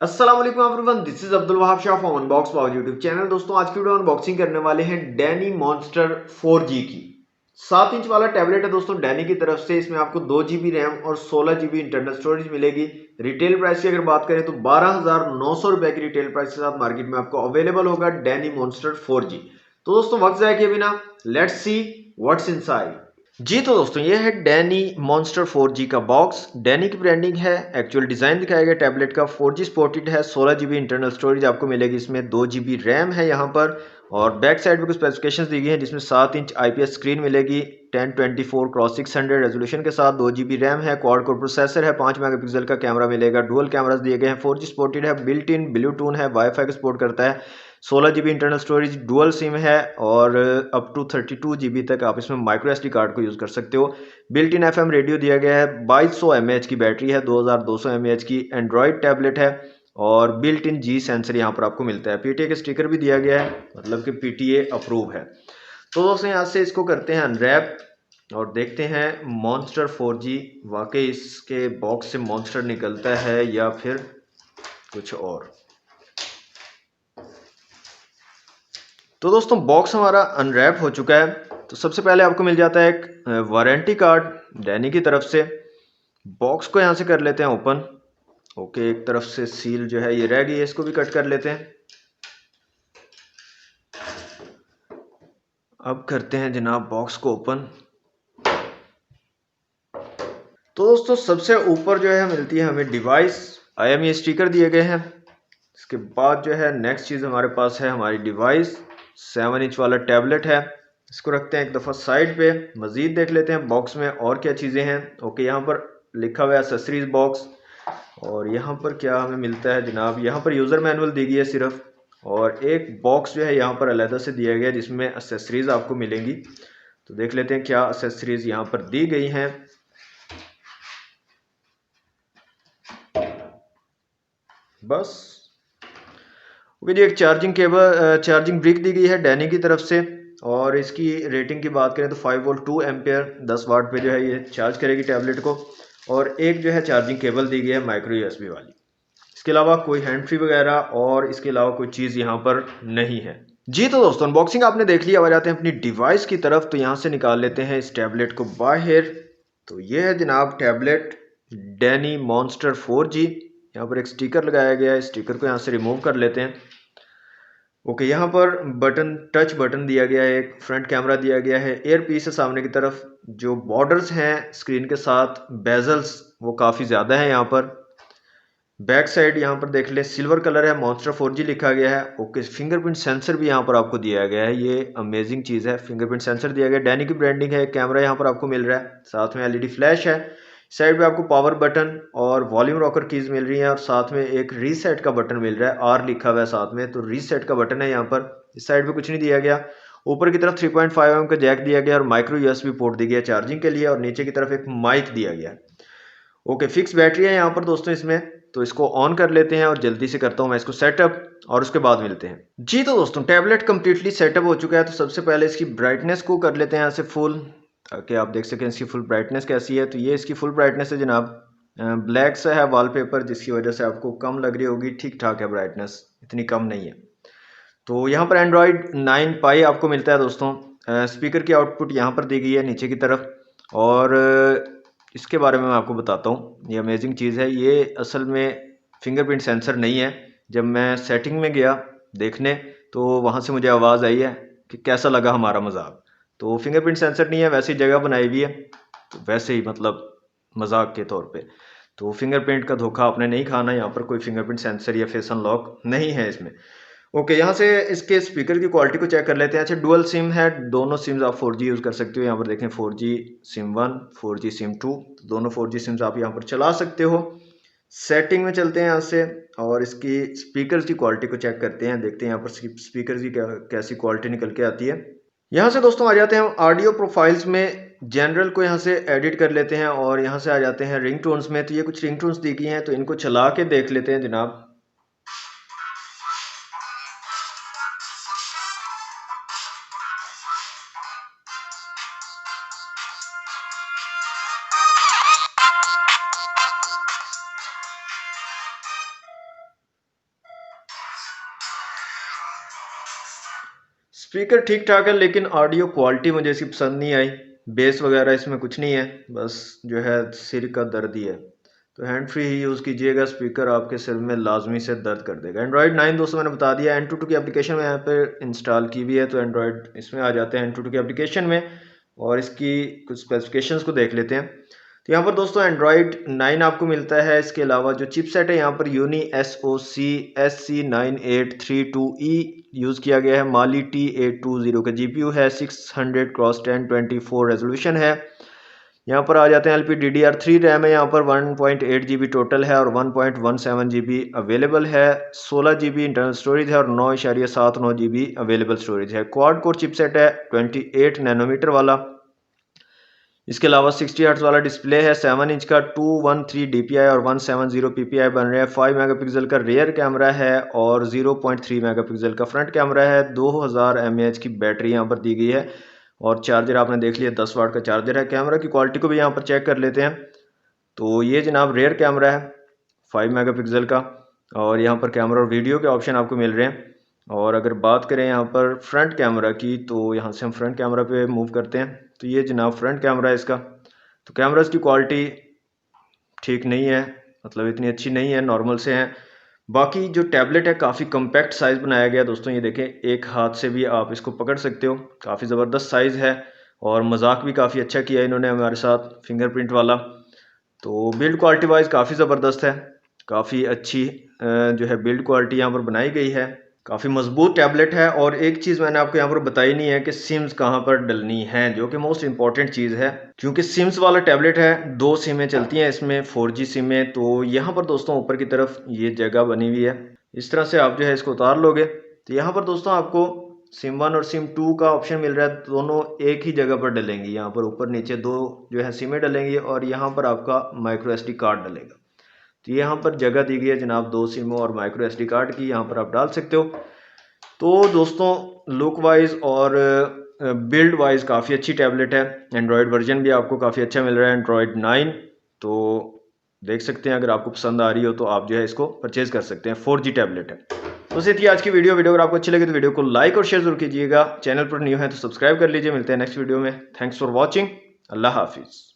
अस्सलाम वालेकुम everyone, this is Abdul Wahab Shah from unbox power YouTube channel. दोस्तों आज की वीडियो अनबॉक्सिंग करने वाले हैं डैनी मॉन्स्टर 4G की। 7 इंच वाला टैबलेट है दोस्तों डैनी की तरफ से। इसमें आपको 2 GB रैम और 16 GB इंटरनल स्टोरेज मिलेगी। रिटेल प्राइस की अगर बात करें तो 12,900 रुपए की रिटेल प्राइस के साथ मार्केट में आपको अवेलेबल होगा डैनी मॉन्स्टर 4G। तो दोस्तों वक्त जाए किए बिना लेट्स सी व्हाट्स इनसाइड। जी तो दोस्तों ये है डैनी मॉन्स्टर 4G का बॉक्स। डैनी की ब्रांडिंग है, एक्चुअल डिजाइन दिखाया गया टैबलेट का। 4G सपोर्टेड है, 16 GB इंटरनल स्टोरेज आपको मिलेगी, इसमें 2 GB रैम है यहाँ पर। और बैक साइड में कुछ स्पेसिफिकेशंस दी गई हैं जिसमें 7 इंच IPS स्क्रीन मिलेगी 1024x600 रेजोल्यूशन के साथ। 2 GB रैम है, क्वाड कोर प्रोसेसर है, 5 मेगापिक्सल का कैमरा मिलेगा, डुअल कैमरास दिए गए हैं, 4G सपोर्टेड है, बिल्ट इन ब्लूटूथ है, वाईफाई को सपोर्ट करता है, 16 GB internal storage, dual SIM है और अप टू 32 GB तक आप इसमें माइक्रो SD कार्ड को यूज़ कर सकते हो। बिल्ट इन FM रेडियो दिया गया है, 2200 mAh की बैटरी है, 2200 mAh की एंड्रॉयड टैबलेट है और बिल्ट इन G सेंसर यहाँ पर आपको मिलता है। PTA का स्टिकर भी दिया गया है, मतलब कि PTA अप्रूव है। तो दोस्तों यहाँ से इसको करते हैं अनरैप और देखते हैं मॉन्स्टर 4G वाकई इसके बॉक्स से मॉन्स्टर निकलता है या फिर कुछ और। तो दोस्तों बॉक्स हमारा अनरैप हो चुका है। तो सबसे पहले आपको मिल जाता है एक वारंटी कार्ड डैनी की तरफ से। बॉक्स को यहाँ से कर लेते हैं ओपन। ओके, एक तरफ से सील जो है ये रह गई है, इसको भी कट कर लेते हैं। अब करते हैं जनाब बॉक्स को ओपन। तो दोस्तों सबसे ऊपर जो है मिलती है हमें डिवाइस। IMEI स्टिकर दिए गए हैं। इसके बाद जो है नेक्स्ट चीज़ हमारे पास है हमारी डिवाइस। 7 इंच वाला टैबलेट है, इसको रखते हैं एक दफ़ा साइड पे। मज़ीद देख लेते हैं बॉक्स में और क्या चीज़ें हैं। ओके, यहाँ पर लिखा हुआ है एसेसरीज बॉक्स। और यहाँ पर क्या हमें मिलता है जनाब, यहाँ पर यूज़र मैनुअल दी गई है सिर्फ, और एक बॉक्स जो है यहाँ पर अलहदा से दिया गया है जिसमें एसेसरीज आपको मिलेंगी। तो देख लेते हैं क्या एसेसरीज यहाँ पर दी गई हैं। बस ओके जी, एक चार्जिंग केबल, चार्जिंग ब्रिक दी गई है डैनी की तरफ से। और इसकी रेटिंग की बात करें तो 5 वोल्ट 2 एम्पेयर 10 वाट पे जो है ये चार्ज करेगी टैबलेट को। और एक जो है चार्जिंग केबल दी गई है माइक्रो USB वाली। इसके अलावा कोई हैंड फ्री वगैरह और इसके अलावा कोई चीज़ यहाँ पर नहीं है। जी तो दोस्तों अनबॉक्सिंग आपने देख लिया। अब आ जाते हैं अपनी डिवाइस की तरफ। तो यहाँ से निकाल लेते हैं इस टैबलेट को बाहर। तो ये है जनाब टैबलेट डैनी मॉन्स्टर 4G। यहाँ पर एक स्टिकर लगाया गया है, स्टिकर को यहाँ से रिमूव कर लेते हैं। ओके, यहाँ पर बटन, टच बटन दिया गया है, एक फ्रंट कैमरा दिया गया है, एयर पीस है सामने की तरफ। जो बॉर्डर्स हैं स्क्रीन के साथ, बेजल्स वो काफ़ी ज़्यादा है यहाँ पर। बैक साइड यहाँ पर देख ले सिल्वर कलर है, मॉन्स्टर 4G लिखा गया है। ओके, फिंगरप्रिंट सेंसर भी यहाँ पर आपको दिया गया है, ये अमेजिंग चीज़ है। फिंगरप्रिंट सेंसर दिया गया है, डैनी की ब्रांडिंग है। कैमरा यहाँ पर आपको मिल रहा है, साथ में LED फ्लैश है। साइड पे आपको पावर बटन और वॉल्यूम रॉकर कीज मिल रही है और साथ में एक रीसेट का बटन मिल रहा है, R लिखा हुआ है साथ में, तो रीसेट का बटन है यहाँ पर। इस साइड पे कुछ नहीं दिया गया। ऊपर की तरफ 3.5 mm का जैक दिया गया और माइक्रो USB पोर्ट दी गया चार्जिंग के लिए, और नीचे की तरफ एक माइक दिया गया। ओके, फिक्स बैटरी है यहाँ पर दोस्तों इसमें। तो इसको ऑन कर लेते हैं और जल्दी से करता हूँ मैं इसको सेटअप और उसके बाद मिलते हैं। जी तो दोस्तों टैबलेट कंप्लीटली सेटअप हो चुका है। तो सबसे पहले इसकी ब्राइटनेस को कर लेते हैं यहाँ से फुल, ताकि आप देख सकें इसकी फुल ब्राइटनेस कैसी है। तो ये इसकी फुल ब्राइटनेस है जनाब। ब्लैक सा है वॉलपेपर, जिसकी वजह से आपको कम लग रही होगी। ठीक ठाक है ब्राइटनेस, इतनी कम नहीं है। तो यहाँ पर एंड्रॉयड 9 पाई आपको मिलता है दोस्तों। स्पीकर की आउटपुट यहाँ पर दी गई है नीचे की तरफ। और इसके बारे में मैं आपको बताता हूँ, ये अमेजिंग चीज़ है। ये असल में फिंगरप्रिंट सेंसर नहीं है। जब मैं सेटिंग में गया देखने तो वहाँ से मुझे आवाज़ आई है कि कैसा लगा हमारा मजाक। तो फिंगरप्रिंट सेंसर नहीं है, वैसी जगह बनाई हुई है, तो वैसे ही मतलब मजाक के तौर पे। तो फिंगरप्रिंट का धोखा आपने नहीं खाना, यहाँ पर कोई फिंगरप्रिंट सेंसर या फेस अनलॉक नहीं है इसमें। ओके, यहाँ से इसके स्पीकर की क्वालिटी को चेक कर लेते हैं। अच्छा, डुअल सिम है, दोनों सिम्स आप 4G यूज़ कर सकते हो। यहाँ पर देखें 4G सिम 1, 4G सिम 2, दोनों 4G सिम्स आप यहाँ पर चला सकते हो। सेटिंग में चलते हैं यहाँ से और इसकी स्पीकर्स की क्वालिटी को चेक करते हैं, देखते हैं यहाँ पर स्पीकर की कैसी क्वालिटी निकल के आती है। यहाँ से दोस्तों आ जाते हैं हम ऑडियो प्रोफाइल्स में। जनरल को यहाँ से एडिट कर लेते हैं और यहाँ से आ जाते हैं रिंग टोन्स में। तो ये कुछ रिंग टोन्स दी गई हैं, तो इनको चला के देख लेते हैं जनाब। स्पीकर ठीक ठाक है, लेकिन ऑडियो क्वालिटी मुझे इसकी पसंद नहीं आई। बेस वगैरह इसमें कुछ नहीं है, बस जो है सिर का दर्द ही है। तो हैंड फ्री ही यूज़ कीजिएगा, स्पीकर आपके सिर में लाजमी से दर्द कर देगा। एंड्रॉयड 9 दोस्तों मैंने बता दिया, Antutu की एप्लीकेशन में यहाँ पर इंस्टॉल की हुई है, तो एंड्रॉयड इसमें आ जाते हैं Antutu की एप्लीकेशन में और इसकी कुछ स्पेसिफिकेशंस को देख लेते हैं। तो यहाँ पर दोस्तों एंड्रॉयड 9 आपको मिलता है। इसके अलावा जो चिपसेट है यहाँ पर यूनी SoC SC9832E यूज़ किया गया है। माली T820 का GPU है, 600x1024 रेजोल्यूशन है। यहाँ पर आ जाते हैं LPDDR3 रैम है, यहाँ पर 1.8 GB टोटल है और 1.17 GB अवेलेबल है। 16 GB इंटरनल स्टोरेज है और 9.79 GB अवेलेबल स्टोरेज है। क्वाड कोर चिपसेट है 28 नैनोमीटर वाला। इसके अलावा 60 हर्ट्ज वाला डिस्प्ले है, 7 इंच का 213 DPI और 170 PPI बन रहे हैं। 5 मेगापिक्सल का रियर कैमरा है और 0.3 मेगापिक्सल का फ्रंट कैमरा है। 2000 mAh की बैटरी यहाँ पर दी गई है और चार्जर आपने देख लिया 10 वाट का चार्जर है। कैमरा की क्वालिटी को भी यहाँ पर चेक कर लेते हैं। तो ये जनाब रियर कैमरा है 5 मेगापिक्सल का और यहाँ पर कैमरा और वीडियो के ऑप्शन आपको मिल रहे हैं। और अगर बात करें यहाँ पर फ्रंट कैमरा की, तो यहाँ से हम फ्रंट कैमरा पे मूव करते हैं। तो ये जनाब फ्रंट कैमरा है इसका। तो कैमरास की क्वालिटी ठीक नहीं है, मतलब इतनी अच्छी नहीं है, नॉर्मल से हैं। बाकी जो टैबलेट है काफ़ी कम्पैक्ट साइज़ बनाया गया दोस्तों, ये देखें एक हाथ से भी आप इसको पकड़ सकते हो, काफ़ी ज़बरदस्त साइज़ है और मजाक भी काफ़ी अच्छा किया इन्होंने हमारे साथ फिंगरप्रिंट वाला। तो बिल्ड क्वालिटी वाइज काफ़ी ज़बरदस्त है, काफ़ी अच्छी जो है बिल्ड क्वालिटी यहाँ पर बनाई गई है। काफ़ी मजबूत टैबलेट है। और एक चीज़ मैंने आपको यहाँ पर बताई नहीं है कि सिम्स कहाँ पर डलनी है, जो कि मोस्ट इंपॉर्टेंट चीज़ है, क्योंकि सिम्स वाला टैबलेट है, 2 सिमें चलती हैं इसमें, 4G सिमें। तो यहाँ पर दोस्तों ऊपर की तरफ ये जगह बनी हुई है, इस तरह से आप जो है इसको उतार लोगे तो यहाँ पर दोस्तों आपको सिम 1 और सिम 2 का ऑप्शन मिल रहा है। दोनों एक ही जगह पर डलेंगी, यहाँ पर ऊपर नीचे 2 जो है सिमें डलेंगी और यहाँ पर आपका माइक्रो SD कार्ड डलेगा। तो यहाँ पर जगह दी गई है जनाब 2 सिमों और माइक्रो SD कार्ड की, यहाँ पर आप डाल सकते हो। तो दोस्तों लुक वाइज और बिल्ड वाइज काफ़ी अच्छी टैबलेट है। एंड्रॉयड वर्जन भी आपको काफ़ी अच्छा मिल रहा है, एंड्रॉयड 9। तो देख सकते हैं, अगर आपको पसंद आ रही हो तो आप जो है इसको परचेज कर सकते हैं। 4G टैबलेट है। तो इसी थी आज की वीडियो अगर आपको अच्छी लगी तो वीडियो को लाइक और शेयर जरूर कीजिएगा। चैनल पर न्यू है तो सब्सक्राइब कर लीजिए। मिलते हैं नेक्स्ट वीडियो में। Thanks for watching. अल्लाह हाफिज़।